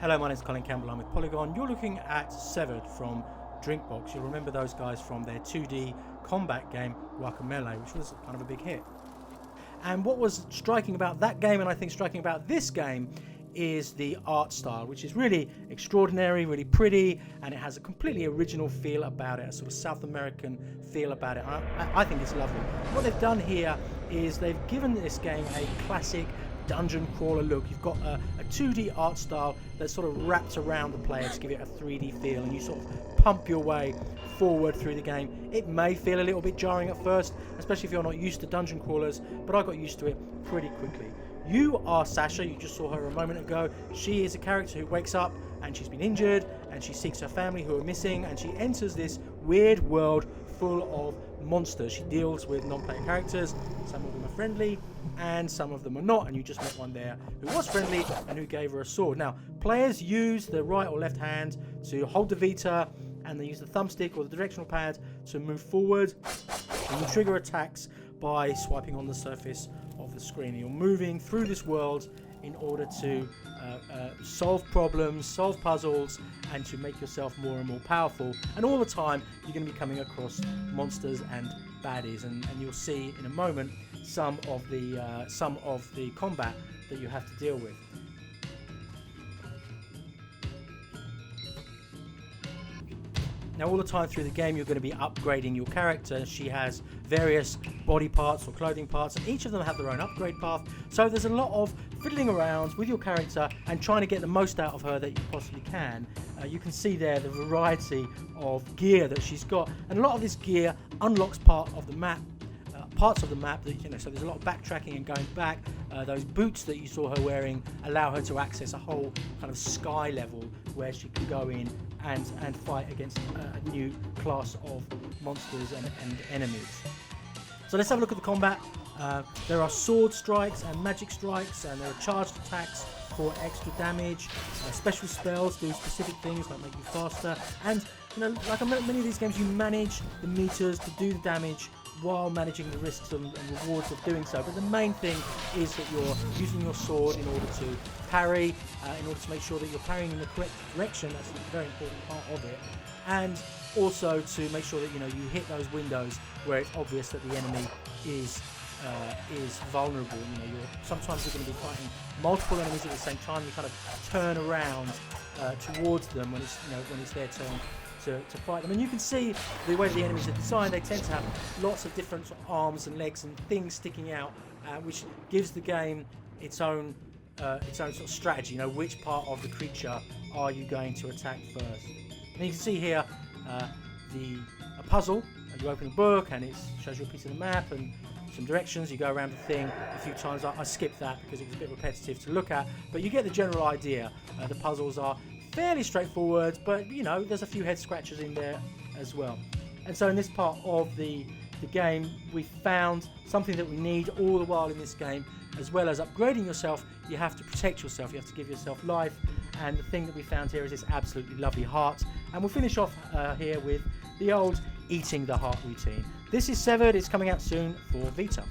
Hello, my name is Colin Campbell, I'm with Polygon. You're looking at Severed from Drinkbox. You'll remember those guys from their 2D combat game Guacamelee, which was kind of a big hit. And what was striking about that game, and I think striking about this game, is the art style, which is really extraordinary, really pretty, and it has a completely original feel about it, a sort of South American feel about it. I think it's lovely. What they've done here is they've given this game a classic dungeon crawler look. You've got a 2D art style that sort of wraps around the player to give it a 3D feel, and you sort of pump your way forward through the game. It may feel a little bit jarring at first, especially if you're not used to dungeon crawlers, but I got used to it pretty quickly. You are Sasha, you just saw her a moment ago. She is a character who wakes up and she's been injured, and she seeks her family who are missing, and she enters this weird world full of monsters. She deals with non-player characters. Some of them are friendly and some of them are not, and you just met one there who was friendly and who gave her a sword. Now, players use the right or left hand to hold the Vita, and they use the thumbstick or the directional pad to move forward, and you trigger attacks by swiping on the surface of the screen. You're moving through this world in order to solve problems, solve puzzles, and to make yourself more and more powerful. And all the time you're going to be coming across monsters and baddies, and you'll see in a moment some of the combat that you have to deal with. Now, all the time through the game, you're going to be upgrading your character. She has various body parts or clothing parts, and each of them have their own upgrade path. So there's a lot of fiddling around with your character and trying to get the most out of her that you possibly can. You can see there the variety of gear that she's got, and a lot of this gear unlocks parts of the map that, so there's a lot of backtracking and going back. Those boots that you saw her wearing allow her to access a whole kind of sky level where she can go in and fight against a new class of monsters and enemies. So let's have a look at the combat. There are sword strikes and magic strikes, and there are charged attacks for extra damage. Special spells do specific things like make you faster, and like many of these games, you manage the meters to do the damage while managing the risks and rewards of doing so. But the main thing is that you're using your sword in order to parry, in order to make sure that you're parrying in the correct direction. That's a very important part of it. And also to make sure that you hit those windows where it's obvious that the enemy is vulnerable. Sometimes you're going to be fighting multiple enemies at the same time. You kind of turn around towards them when it's their turn to fight them. And you can see the way the enemies are designed. They tend to have lots of different sort of arms and legs and things sticking out, which gives the game its own sort of strategy. Which part of the creature are you going to attack first? And you can see here a puzzle. You open a book and it shows you a piece of the map and some directions. You go around the thing a few times. I skipped that because it was a bit repetitive to look at, but you get the general idea. The puzzles are fairly straightforward, but there's a few head scratchers in there as well. And so in this part of the game, we found something that we need all the while in this game. As well as upgrading yourself, you have to protect yourself, you have to give yourself life, and the thing that we found here is this absolutely lovely heart. And we'll finish off here with the old eating the heart routine. This is Severed. It's coming out soon for Vita.